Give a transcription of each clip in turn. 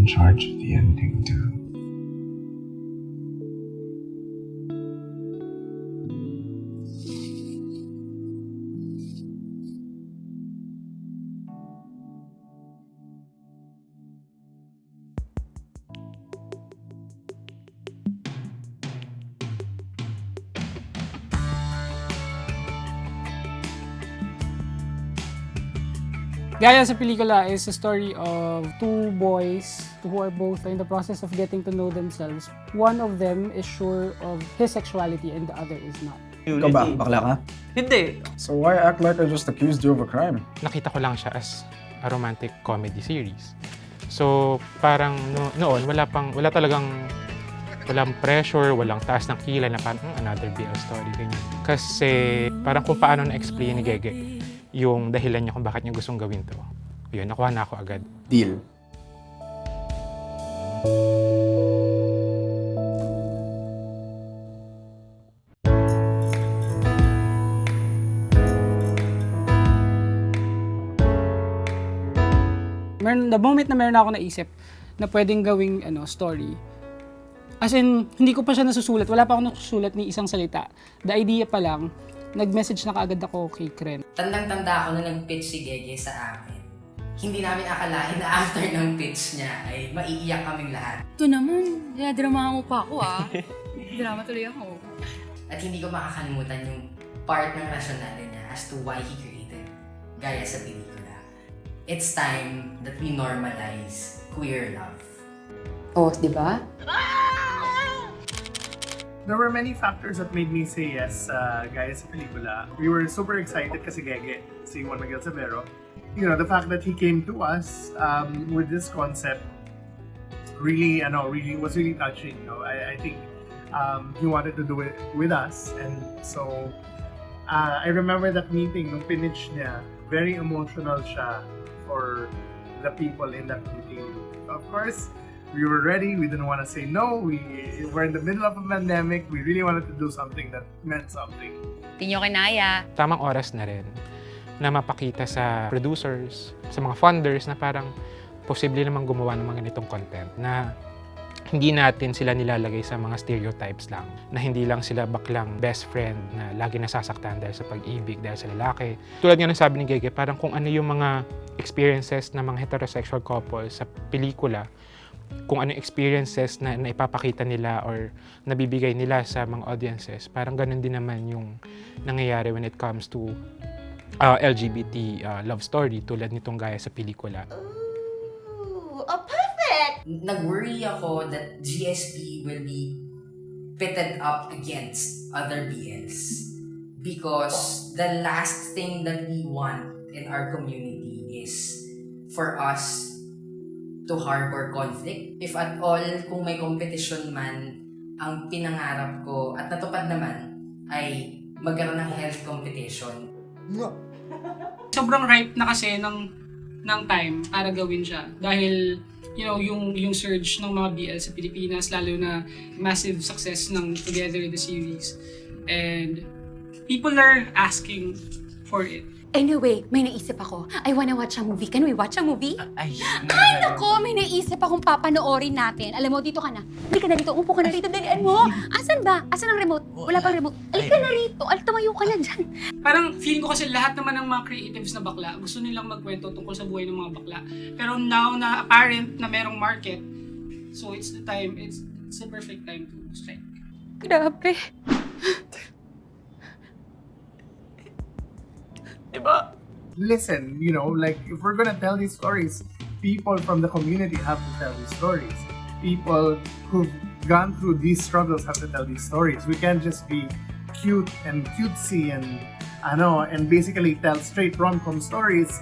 in charge of the ending too. Gaya sa pelikula is a story of two boys who are both in the process of getting to know themselves. One of them is sure of his sexuality and the other is not. Ikaw ba? Bakla ka? Hindi. So why act like I just accused you of a crime? Nakita ko lang siya as a romantic comedy series. So parang noon walang pressure, walang taas ng kilay na parang another BL story ganyan. Kasi parang kung paano na-explain ni Gege yung dahilan niya kung bakit niya gustong gawin to. Yun, nakuha na ako agad. Deal. The moment na meron ako naisip na pwedeng gawing story, as in, hindi ko pa siya nasusulat. Wala pa ako nasusulat ni isang salita. The idea pa lang, nag-message na kaagad ako kay Kren. Tandang-tanda ako na nag-pitch si Gege sa akin. Hindi namin akalain na after ng pitch niya ay maiiyak kaming lahat. Ito naman, drama mo pa ako Drama tuloy ako. At hindi ko makakalimutan yung part ng rationale niya as to why he created gaya sa pelikula. It's time that we normalize queer love. Oh, di ba? There were many factors that made me say yes gaya sa pelikula. We were super excited kasi Gege, si Juan Miguel Severo. You know, the fact that he came to us with this concept really was really touching. You know, I think he wanted to do it with us, and so I remember that meeting nung pinitch niya. Very emotional siya for the people in that meeting. Of course, we were ready. We didn't want to say no. We were in the middle of a pandemic. We really wanted to do something that meant something. Hindi nyo kinaya. Tamang oras na rin na mapakita sa producers, sa mga funders na parang posible namang gumawa ng mga ganitong content na hindi natin sila nilalagay sa mga stereotypes lang, na hindi lang sila baklang best friend na lagi nasasaktan dahil sa pag-ibig, dahil sa lalaki. Tulad nga ng sabi ni Gege, parang kung ano yung mga experiences ng mga heterosexual couples sa pelikula, kung ano experiences na ipapakita nila or nabibigay nila sa mga audiences, parang ganun din naman yung nangyayari when it comes to LGBT love story tulad nitong gaya sa pelikula. Ooh, perfect! Nag-worry ako that GSP will be pitted up against other BLs because the last thing that we want in our community is for us to harbor conflict. If at all, kung may competition man, ang pinangarap ko at natupad naman ay magkaroon ng health competition. Sobrang ripe na kasi ng time para gawin siya. Dahil, yung surge ng mga BL sa Pilipinas, lalo na massive success ng Together the series. And people are asking for it. Anyway, may naisip ako. I wanna watch a movie. Can we watch a movie? Ay, Nako, may naisip akong papanoorin natin. Alam mo, dito ka na. Hindi ka na rito. Upo ka na rito. Dalian mo. Asan ba? Asan ang remote? Wala pang remote. Alik ka na rito. Tumayo ka na dyan. Parang feeling ko kasi lahat naman ng mga creatives na bakla, gusto nilang magkwento tungkol sa buhay ng mga bakla. Pero now na apparent na merong market, so it's the perfect time to strike. Grabe. diba? Listen, like if we're gonna tell these stories, people from the community have to tell these stories. People who've gone through these struggles have to tell these stories. We can't just be cute and cutesy and basically tell straight rom-com stories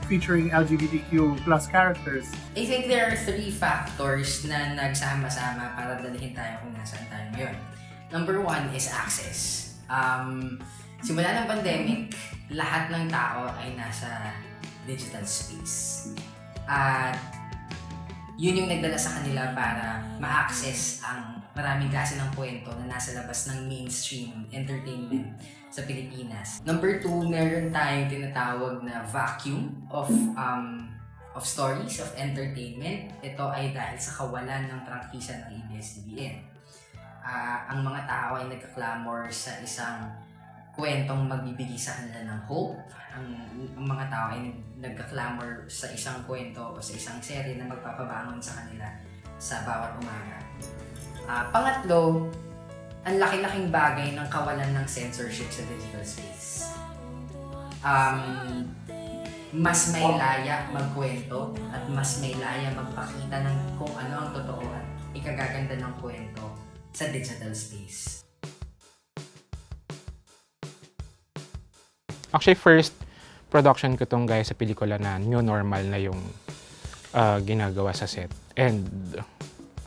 featuring LGBTQ plus characters. I think there are 3 factors na nagsama-sama para dalhin tayo kung nasaan tayo ngayon. Number 1 is access. Simula ng pandemic, lahat ng tao ay nasa digital space. At yun yung nagdala sa kanila para ma-access ang maraming klase ng kwento na nasa labas ng mainstream entertainment sa Pilipinas. Number 2, meron tayong tinatawag na vacuum of of stories, of entertainment. Ito ay dahil sa kawalan ng prangkisa ng ABS-CBN. Ang mga tao ay nagka-clamor sa isang kwentong magbibigay sa kanila ng hope. Ang mga tao ay nagka-clamor sa isang kwento o sa isang serye na magpapabangon sa kanila sa bawat umaga. Pangatlo, ang laki-laking bagay ng kawalan ng censorship sa digital space. Mas may laya magkwento at mas may laya magpakita ng kung ano ang totoo at ikagaganda ng kwento sa digital space. Actually, first production ko tong guys sa pelikula na new normal na yung ginagawa sa set. And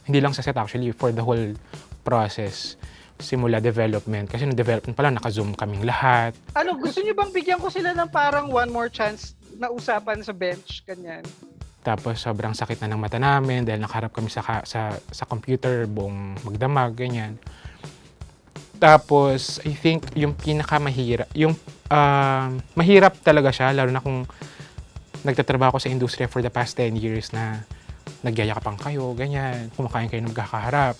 hindi lang sa set actually, for the whole process, simula development. Kasi nung development pa lang, naka-zoom kaming lahat. Ano, gusto niyo bang bigyan ko sila ng parang one more chance na usapan sa bench, ganyan? Tapos sobrang sakit na ng mata namin dahil nakaharap kami sa computer, buong magdamag, ganyan. Tapos, I think yung pinakamahirap, mahirap talaga siya, lalo na kung nagtatrabaho ko sa industriya for the past 10 years na nagyayakapan kayo, ganyan, kumakain kayo ng magkakaharap.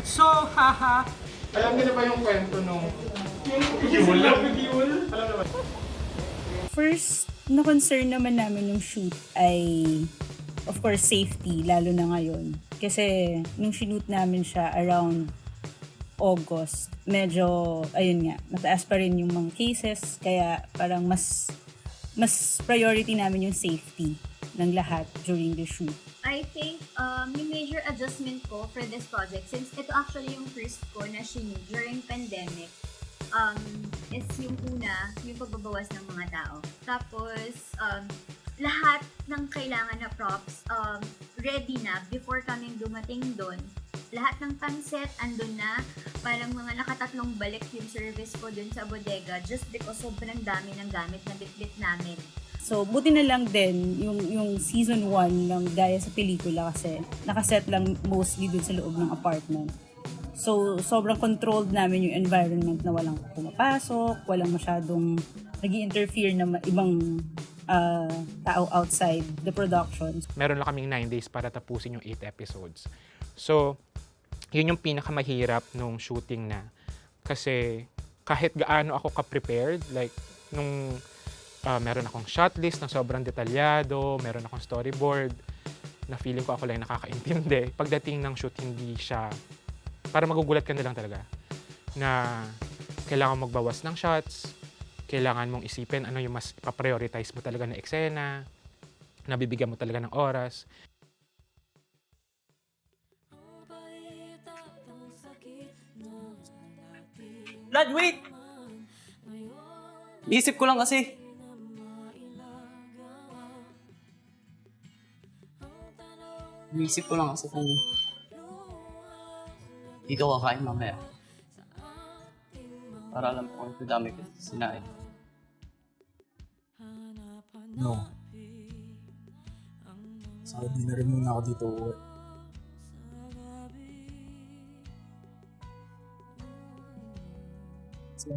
So, haha. Alam niyo na ba yung kwento nung First, na-concern naman namin yung shoot ay, of course, safety, lalo na ngayon. Kasi, nung shoot namin siya around August, medyo, ayun nga, mataas pa rin yung mga cases, kaya parang mas priority namin yung safety ng lahat during the shoot. I think yung major adjustment ko for this project, since ito actually yung first ko na shoot during pandemic, is yung una, yung pagbabawas ng mga tao. Tapos, lahat ng kailangan na props ready na before kaming dumating doon. Lahat ng panset andun na, parang mga nakatatlong balik yung service ko dun sa bodega just because sobrang dami ng gamit na bitbit namin. So, buti na lang din yung season 1 ng gaya sa pelikula kasi nakaset lang mostly dun sa loob ng apartment. So, sobrang controlled namin yung environment na walang pumapasok, walang masyadong nag-i-interfere na ibang tao outside the production. Meron lang kaming 9 days para tapusin yung 8 episodes. So, yun yung pinakamahirap nung shooting na. Kasi kahit gaano ako ka-prepared, like nung meron akong shot list na sobrang detalyado, meron akong storyboard, na feeling ko ako lang nakakaintindi. Pagdating ng shoot, hindi siya, para magugulat ka na lang talaga, na kailangan magbawas ng shots, kailangan mong isipin ano yung mas ipaprioritize mo talaga na eksena, nabibigyan mo talaga ng oras. Lad, wait! Isip ko lang kasi. Isip ko lang kasi kung dito kakain mamaya. Para alam ko kung dami ko sinain. No. Saka di na rin muna ako dito uuwi. So,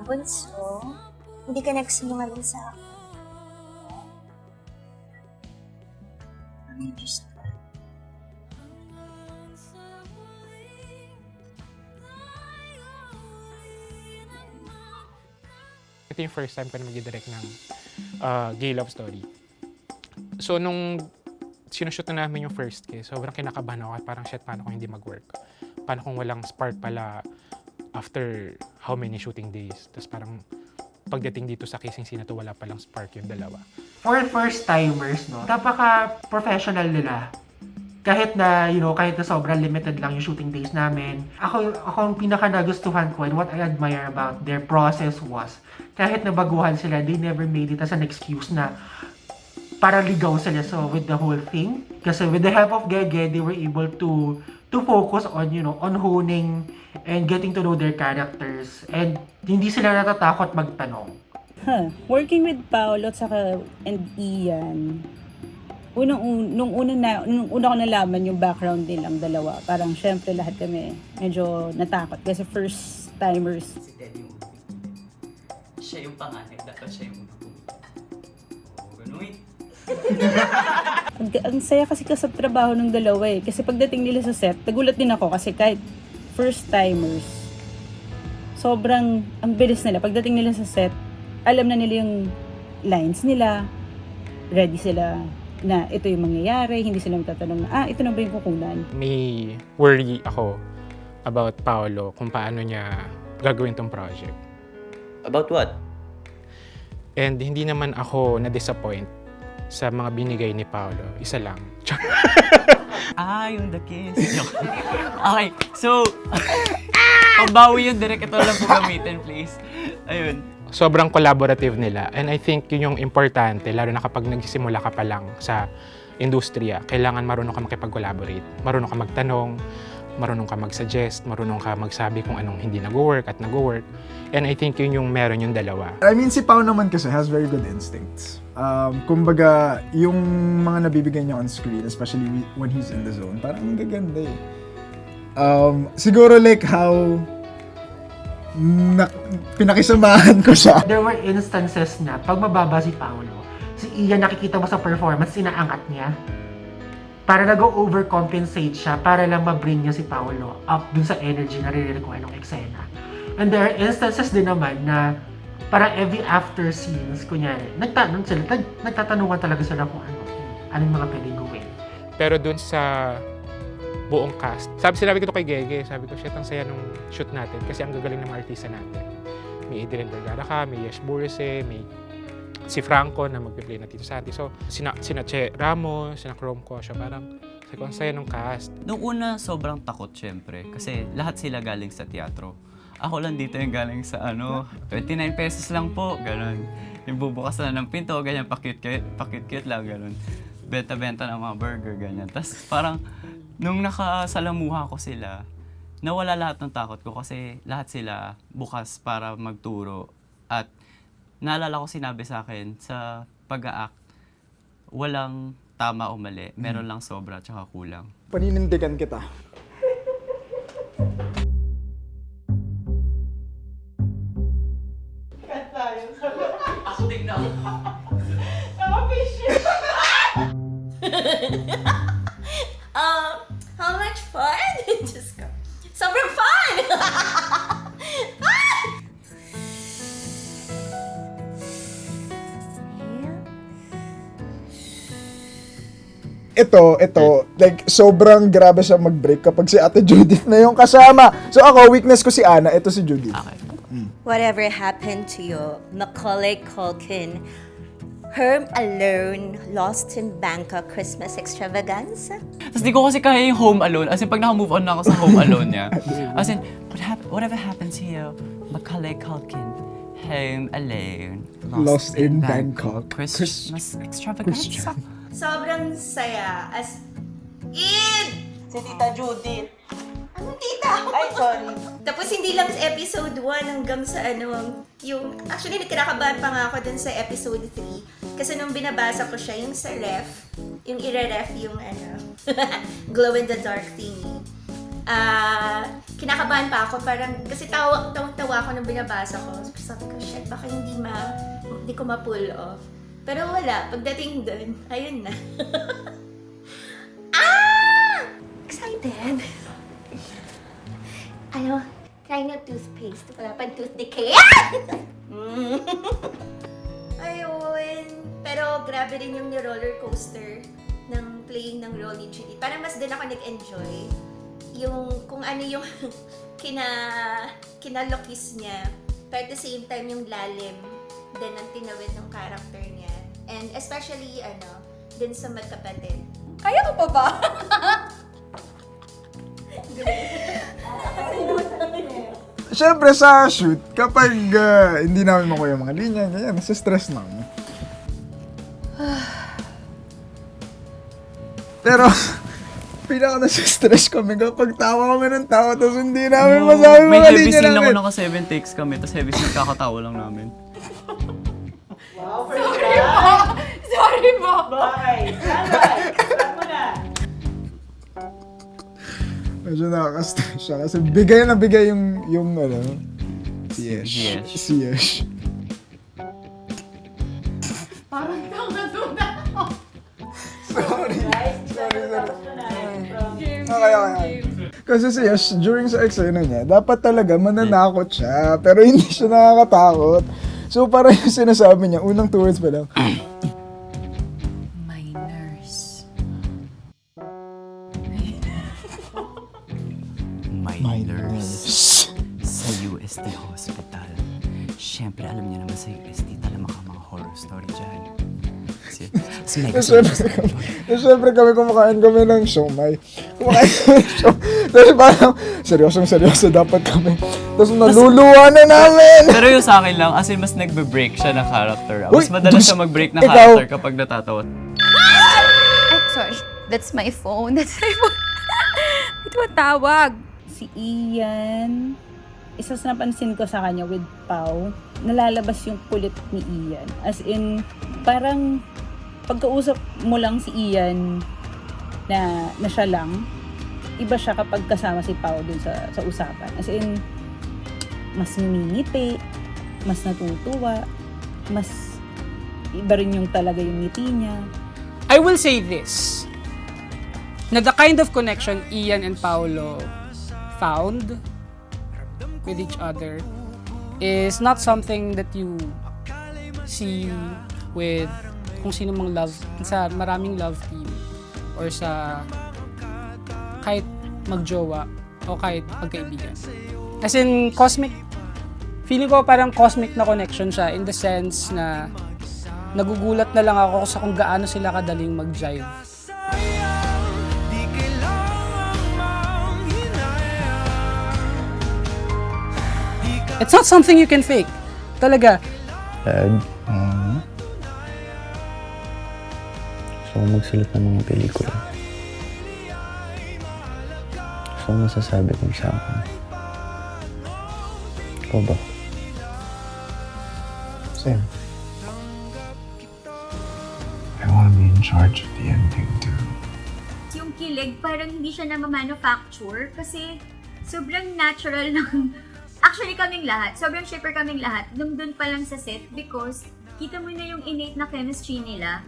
Bunso, hindi ka nagsinungaling sa akin. just Ito yung first time ko na mag-direct ng gay love story. So, nung sinushoot na namin yung first case, sobrang kinakabahan ako. Parang, shit, paano kung hindi mag-work? Paano kung walang spark pala after how many shooting days? Tapos parang, pagdating dito sa casing scene na to, wala palang spark yung dalawa. For first-timers, no, napaka-professional nila. Kahit na, kahit na sobrang limited lang yung shooting days namin. Ako ang pinaka nagustuhan ko and what I admire about their process was, kahit na baguhan sila, they never made it as an excuse na para ligaw sila with the whole thing. Kasi with the help of Gege, they were able to focus on, on honing and getting to know their characters. And hindi sila natatakot magtanong. Working with Paolo at saka and Ian, nung una ko nalaman yung background nilang dalawa, parang syempre lahat kami medyo natakot kasi first timers. Si Ted yung siya yung panganay, dapat siya yung ganun. Ang saya kasi sa trabaho ng dalawa eh. Kasi pagdating nila sa set, nagulat din ako kasi kahit first timers, sobrang ang bilis nila. Pagdating nila sa set, alam na nila yung lines nila, ready sila na ito yung mangyayari, hindi sila magtatanong na, ito na ba yung kukunan? May worry ako about Paolo kung paano niya gagawin tong project. About what? And hindi naman ako na-disappoint sa mga binigay ni Paolo. Isa lang. Yung The Kiss. Okay, so, pagbawi yung direct, ito lang po gamitin, please. Ayun. Sobrang collaborative nila. And I think yun yung importante, lalo na kapag nagsisimula ka pa lang sa industriya, kailangan marunong ka makipag-collaborate. Marunong ka magtanong, marunong ka mag-suggest, marunong ka magsabi kung anong hindi nag-work at nag-work. And I think yun yung meron yung dalawa. I mean, si Pao naman kasi has very good instincts. Kumbaga, yung mga nabibigay niya on screen, especially when he's in the zone, parang ang gaganda eh. Siguro like how pinakisamahan ko siya. There were instances na pag mababa si Paolo, si Ian nakikita mo sa performance, inaangat niya. Para nag-overcompensate siya para lang ma-bring niya si Paolo up dun sa energy na re-require ng eksena. And there are instances din naman na parang every after scenes, kunyari, nagtatanungan talaga sila kung anong mga pwedeng gawin. Pero dun sa buong cast, sinabi ko to kay Gege, sabi ko, shit, ang saya nung shoot natin kasi ang gagaling ng mga artista natin. May Adrian Vergara ka, may Yesh Burse, may si Franco na magpe-play na Tito Santi. So, sina Che Ramos, sina Chrome ko, siya parang, sabi ko, ang saya nung cast. Nung una, sobrang takot syempre. Kasi lahat sila galing sa teatro. Ako lang dito yung galing sa 29 pesos lang po, ganun. Yung bubukas na ng pinto, ganyan, pakit-kit lang, ganun. Benta-benta ng mga burger, ganyan. Tapos parang, nung nakasalamuha ko sila, nawala lahat ng takot ko kasi lahat sila bukas para magturo. At naalala ko sinabi sa akin, sa pag-a-act, walang tama o mali. Meron lang sobra tsaka kulang. Paninindigan kita. Ako din na. How much fun? Just go. Sobrang fun! Ito, like, sobrang grabe siya mag-break kapag si Ate Judith na yung kasama. So ako, weakness ko si Ana, ito si Judith. Okay. Whatever happened to you, Macaulay Culkin, Home Alone, Lost in Bangkok Christmas Extravaganza? Tapos di ko kasi kaya yung Home Alone. As in, pag naka-move on na ako sa Home Alone niya. As in, whatever happened to you, Macaulay Culkin, Home Alone, Lost in Bangkok. Christmas Extravaganza. Sobrang saya. As in! Si Tita Judith. Anong tita? Ay, sorry. Tapos hindi lang sa episode 1 hanggang sa yung... Actually, kinakabahan pa nga ako dun sa episode 3. Kasi nung binabasa ko siya, yung sa ref, yung ire-ref yung glow-in-the-dark thingy. Kinakabahan pa ako, parang, kasi tawa ako nung binabasa ko. Sabi ko, shit, baka hindi ko ma-pull off. Pero wala, pagdating dun, ayun na. Excited! Trying a toothpaste. Wala pang tooth decay. Ayun. Pero grabe rin yung roller coaster ng playing ng role ni Judy. Parang mas din ako nag-enjoy. Yung kung ano yung kinalokis niya. Pero at the same time yung lalim din ang tinawid ng character niya. And especially din sa magkapatid. Kaya ko pa ba? Siyempre sa shoot, kapag hindi namin makuha yung mga linya, ganyan, nasa stress lang. Pero, pinaka nasa stress kami kapag tawa kami ng tawa, tapos hindi namin masabi mga linya namin. May heavy scene ako, naka 7 takes kami, tapos heavy scene kakatawa lang namin. Sabihin mo. Bakit? Saan mo na? Medyo nakaka-stress siya kasi bigay na bigay yung ano, si Yesh. Si Yesh. Parang tanga-tuna ako. Sorry. Game, Okay. Kasi si Yesh, during sa eksena niya, dapat talaga mananakot siya, pero hindi siya nakakatakot. So parang yung sinasabi niya, unang 2 words pa lang, My nurse. My nurse sa UST Hospital. Siyempre, alam niya naman sa UST, talaga mga horror story dyan. Siyempre kami kumakain kami ng siomay. Tapos parang, seryoso dapat kami. Tapos naluluwa na namin! Pero yung sa akin lang, as in, mas nagbe-break siya ng character. Mas madalas siya mag-break ng character kapag natatawa. Ay, sorry. That's my phone. That's my phone. Ito tawag. Si Ian, isa sa napansin ko sa kanya with Pau, nalalabas yung kulit ni Ian. As in, parang pagkausap mo lang si Ian na siya lang, iba siya kapag kasama si Pau dun sa usapan. As in, mas ngumingiti, mas natutuwa, mas iba rin yung talaga yung ngiti niya. I will say this, na the kind of connection Ian and Paolo found with each other is not something that you see with kung sino mang love, sa maraming love team or sa kahit magjowa o kahit magkaibigan. As in, cosmic, feeling ko parang cosmic na connection siya in the sense na nagugulat na lang ako sa kung gaano sila kadaling mag-jive. It's not something you can fake. Talaga. Dad, gusto ko magsulat ng mga pelikula. Gusto ko masasabi kung sa akin. Ikaw ba? Same. I want to be in charge of the ending too. Yung kilig, parang hindi siya na-manufacture kasi sobrang natural ng... Actually, kaming lahat, sobrang shipper kaming lahat nung dun pa lang sa set because kita mo na yung innate na chemistry nila.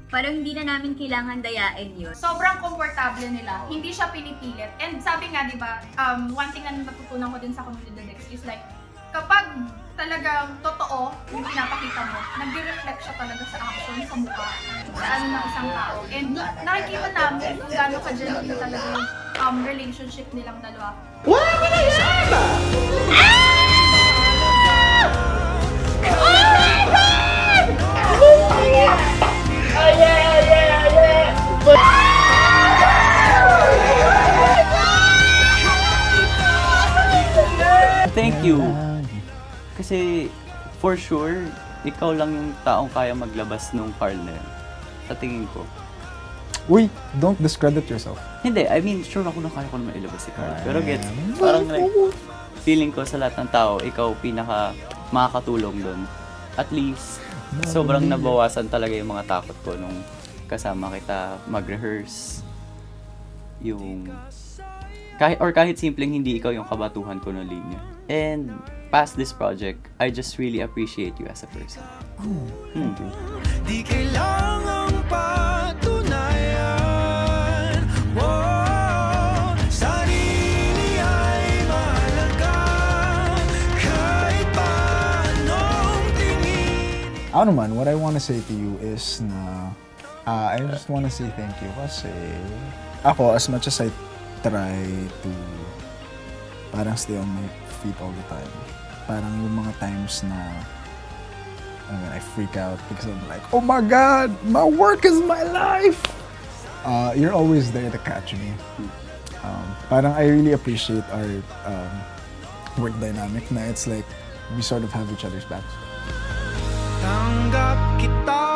Parang hindi na namin kailangan dayain yun. Sobrang komportable nila. Hindi siya pinipilit. And sabi nga, di ba, one thing na natutunan ko din sa Community the Dex is like, kapag talagang totoo yung pinapakita mo, nag-reflect siya talaga sa action, sa mukha, sa ano ng isang tao. And nakikita namin kung gaano ka-genuine talaga yung relationship nilang dalawa. Thank you. Kasi, for sure, ikaw lang yung taong kaya maglabas nung Carl na yun. Sa tingin ko. Uy, don't discredit yourself. Hindi, I mean, sure ako na kaya ko naman ilabas si Carl. Pero gets, parang like, feeling ko sa lahat ng tao, ikaw pinaka makakatulong doon. At least, sobrang nabawasan talaga yung mga takot ko nung kasama kita mag-rehearse. Yung kahit simpleng hindi ikaw yung kabatuhan ko ng linya. And past this project, I just really appreciate you as a person. Thank you. Di kailangang patunayan, sarili ay mahalaga, kahit paanong tingin. I don't know, man, what I want to say to you is na I just want to say thank you kasi ako, as much as I try to parang stay on my feet all the time, parang yung mga times na I freak out because I'm like, oh my God, my work is my life. You're always there to catch me. Parang I really appreciate our work dynamic na it's like we sort of have each other's backs. Tanggap kita